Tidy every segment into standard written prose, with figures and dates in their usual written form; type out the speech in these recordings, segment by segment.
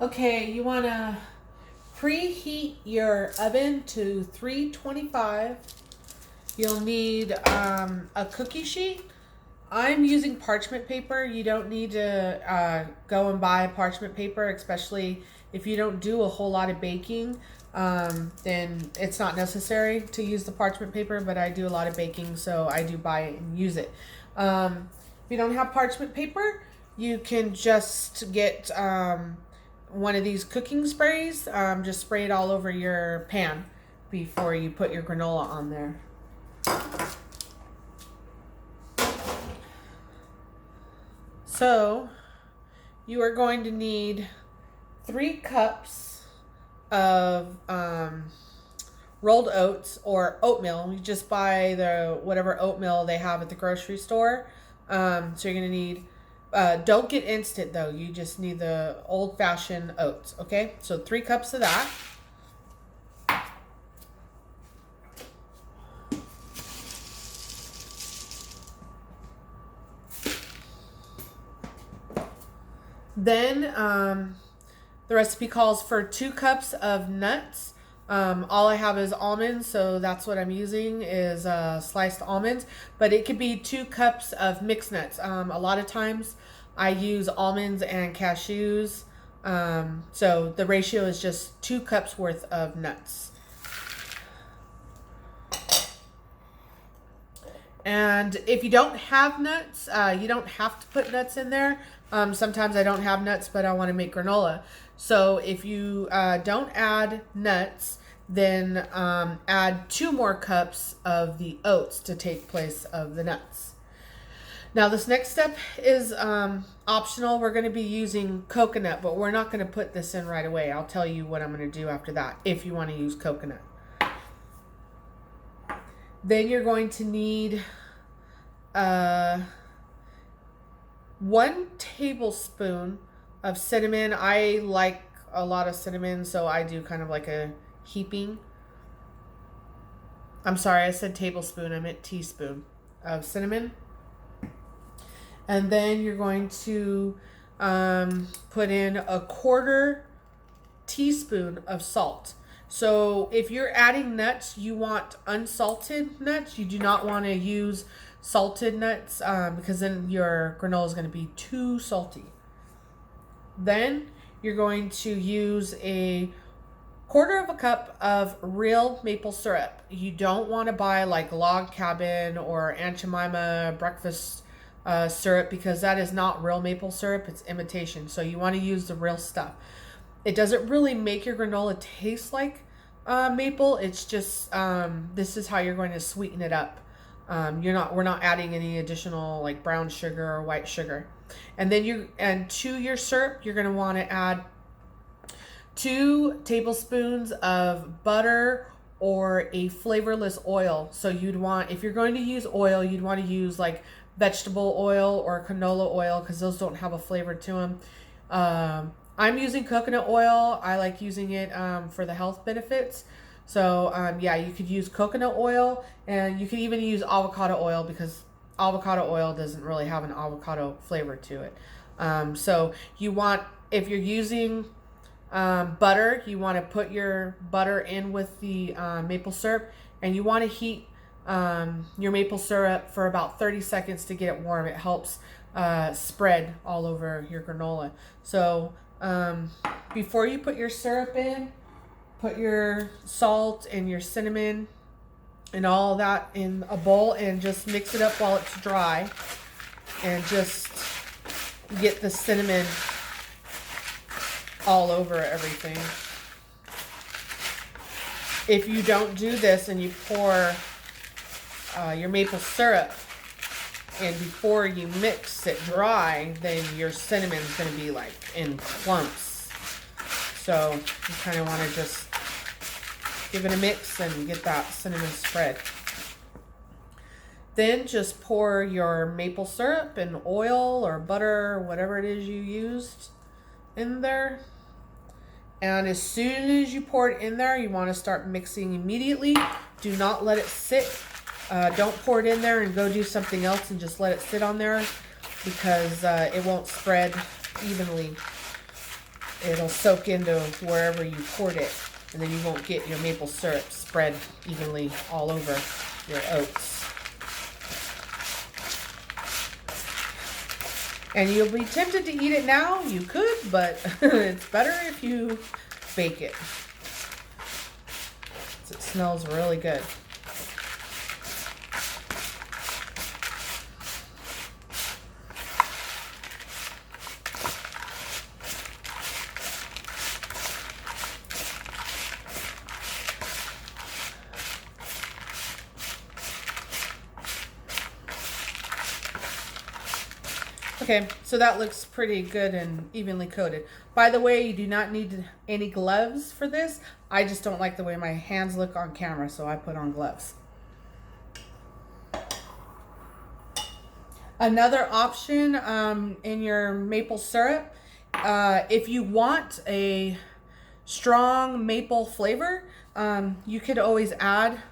Okay, you want to preheat your oven to 325. You'll need a cookie sheet. I'm using parchment paper. You don't need to go and buy parchment paper, especially if you don't do a whole lot of baking. Then it's not necessary to use the parchment paper, but I do a lot of baking, so I do buy it and use it. If you don't have parchment paper, you can just get one of these cooking sprays. Just spray it all over your pan before you put your granola on there. So you are going to need 3 cups of rolled oats or oatmeal. You just buy the whatever oatmeal they have at the grocery store. So you're going to need, don't get instant though. You just need the old-fashioned oats, okay? So 3 cups of that. Then the recipe calls for 2 cups of nuts. All I have is almonds, so that's what I'm using is sliced almonds. But it could be 2 cups of mixed nuts. A lot of times I use almonds and cashews. So the ratio is just 2 cups worth of nuts. And if you don't have nuts, you don't have to put nuts in there. Sometimes I don't have nuts, but I want to make granola. So if you don't add nuts, then add 2 more cups of the oats to take place of the nuts. Now this next step is optional. We're going to be using coconut, but we're not going to put this in right away. I'll tell you what I'm going to do after that if you want to use coconut. Then you're going to need 1 tablespoon of cinnamon. I like a lot of cinnamon, so I do kind of like a heaping. I'm sorry, I said tablespoon, I meant teaspoon of cinnamon. And then you're going to put in a 1/4 teaspoon of salt. So if you're adding nuts, you want unsalted nuts. You do not want to use salted nuts because then your granola is going to be too salty. Then you're going to use a 1/4 cup of real maple syrup. You don't want to buy like Log Cabin or Aunt Jemima breakfast syrup because that is not real maple syrup. It's imitation. So you want to use the real stuff. It doesn't really make your granola taste like maple. It's just this is how you're going to sweeten it up. We're not adding any additional like brown sugar or white sugar. And then to your syrup, you're going to want to add 2 tablespoons of butter or a flavorless oil. So if you're going to use oil, you'd want to use like vegetable oil or canola oil because those don't have a flavor to them. I'm using coconut oil. I like using it for the health benefits. So yeah, you could use coconut oil, and you could even use avocado oil because avocado oil doesn't really have an avocado flavor to it. So if you're using butter, you want to put your butter in with the maple syrup, and you want to heat your maple syrup for about 30 seconds to get it warm. It helps spread all over your granola. So before you put your syrup in, put your salt and your cinnamon and all that in a bowl and just mix it up while it's dry, and just get the cinnamon all over everything. If you don't do this and you pour your maple syrup and before you mix it dry, then your cinnamon's going to be like in clumps. So you kind of want to just give it a mix and get that cinnamon spread. Then just pour your maple syrup and oil or butter or whatever it is you used in there. And as soon as you pour it in there, you want to start mixing immediately. Do not let it sit. Don't pour it in there and go do something else and just let it sit on there because it won't spread evenly. it'll soak into wherever you poured it, and then you won't get your maple syrup spread evenly all over your oats. And you'll be tempted to eat it now. You could, but it's better if you bake it. It smells really good. Okay, so that looks pretty good and evenly coated. By the way, you do not need any gloves for this. I just don't like the way my hands look on camera, so I put on gloves. Another option in your maple syrup, if you want a strong maple flavor, you could always add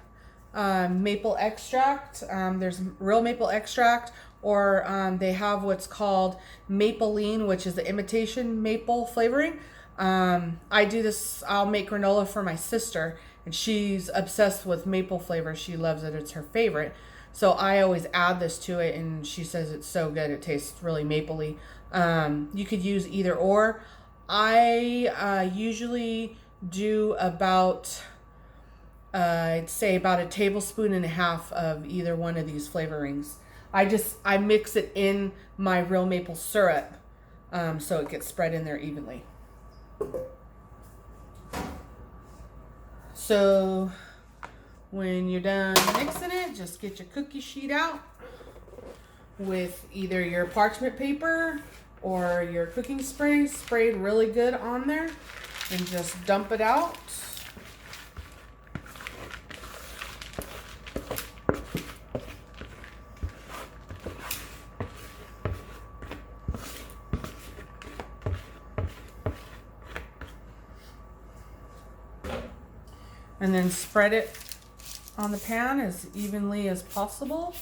maple extract. There's real maple extract, or they have what's called Mapeline, which is the imitation maple flavoring. I do this, I'll make granola for my sister, and she's obsessed with maple flavor. She loves it, it's her favorite. So I always add this to it, and she says it's so good. It tastes really mapley. You could use either or. I usually do about, I'd say about 1.5 tablespoons of either one of these flavorings. I mix it in my real maple syrup so it gets spread in there evenly. So when you're done mixing it, just get your cookie sheet out with either your parchment paper or your cooking spray sprayed really good on there, and just dump it out. And then spread it on the pan as evenly as possible.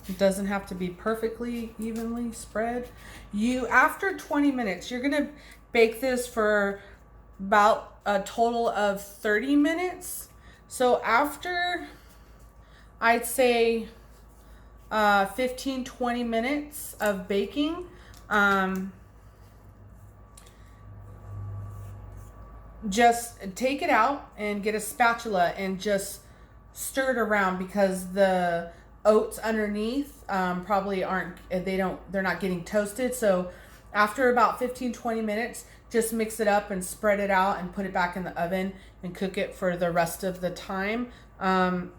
It doesn't have to be perfectly evenly spread. After 20 minutes, you're gonna bake this for about a total of 30 minutes. So after, I'd say 15-20 minutes of baking, just take it out and get a spatula and just stir it around, because the oats underneath probably they're not getting toasted. So after about 15-20 minutes, just mix it up and spread it out and put it back in the oven and cook it for the rest of the time.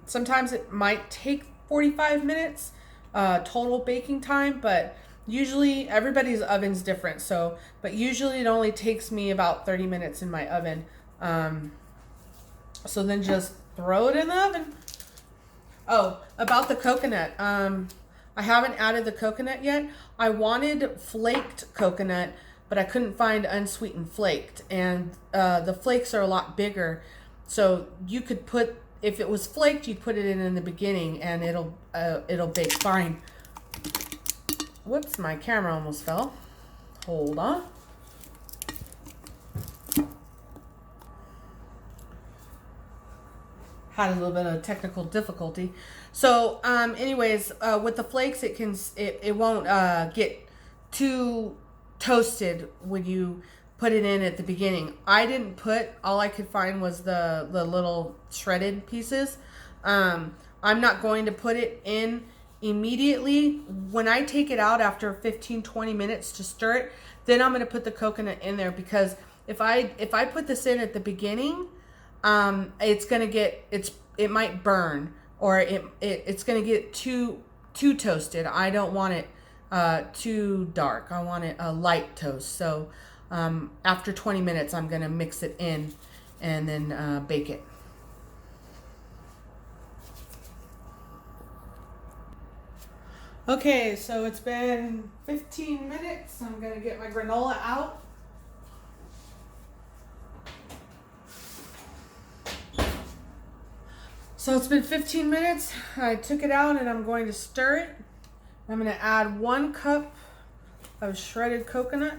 Sometimes it might take 45 minutes total baking time, but usually everybody's oven's different. But usually it only takes me about 30 minutes in my oven. So then just throw it in the oven. Oh, about the coconut. I haven't added the coconut yet. I wanted flaked coconut, but I couldn't find unsweetened flaked, and the flakes are a lot bigger. So you could put, if it was flaked, you'd put it in the beginning, and it'll bake fine. Whoops, my camera almost fell. Hold on. Had a little bit of technical difficulty. So anyways, with the flakes, it won't get too toasted when you put it in at the beginning. I didn't put, all I could find was the little shredded pieces. I'm not going to put it in immediately. When I take it out after 15-20 minutes to stir it, then I'm going to put the coconut in there, because if I put this in at the beginning, it's going to get, it might burn, or it's going to get too toasted. I don't want it too dark. I want it a light toast. So after 20 minutes, I'm going to mix it in and then bake it. Okay, so it's been 15 minutes. I'm going to get my granola out. So it's been 15 minutes. I took it out and I'm going to stir it. I'm going to add 1 cup of shredded coconut.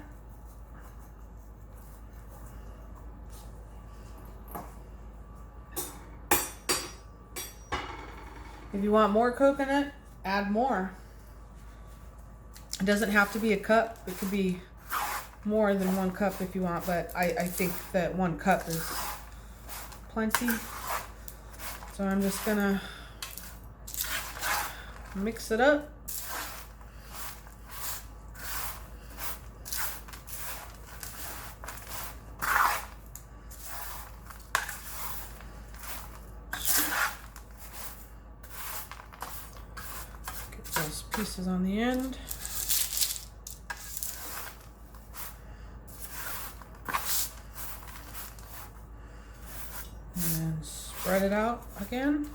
If you want more coconut, add more. It doesn't have to be a cup. It could be more than 1 cup if you want, but I think that 1 cup is plenty. So I'm just gonna mix it up. Get those pieces on the end. And spread it out again.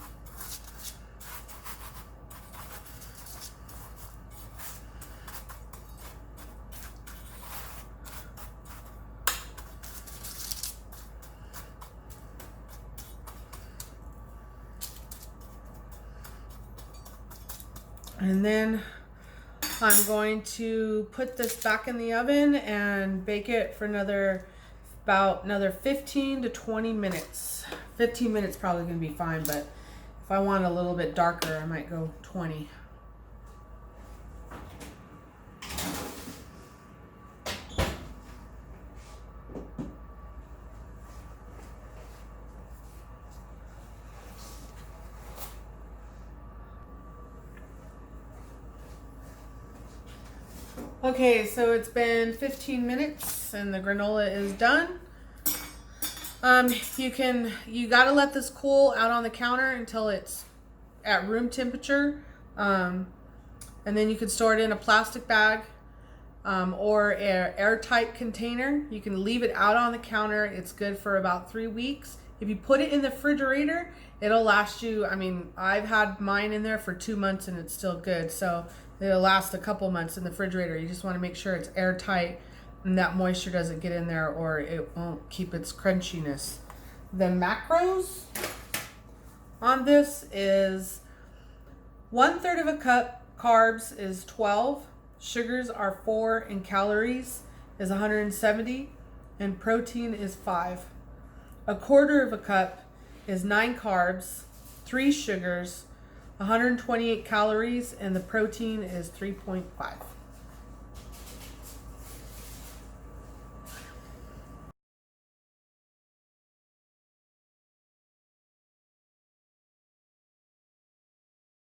And then I'm going to put this back in the oven and bake it for about another 15 to 20 minutes. 15 minutes probably gonna be fine, but if I want a little bit darker, I might go 20. Okay, so it's been 15 minutes and the granola is done. You gotta let this cool out on the counter until it's at room temperature. And then you can store it in a plastic bag or an airtight container. You can leave it out on the counter. It's good for about 3 weeks. If you put it in the refrigerator, it'll last you, I mean, I've had mine in there for 2 months and it's still good. So it'll last a couple months in the refrigerator. You just want to make sure it's airtight and that moisture doesn't get in there or it won't keep its crunchiness. The macros on this is 1/3 of a cup carbs is 12, sugars are 4, and calories is 170, and protein is 5. 1/4 of a cup is 9 carbs, 3 sugars, 128 calories, and the protein is 3.5.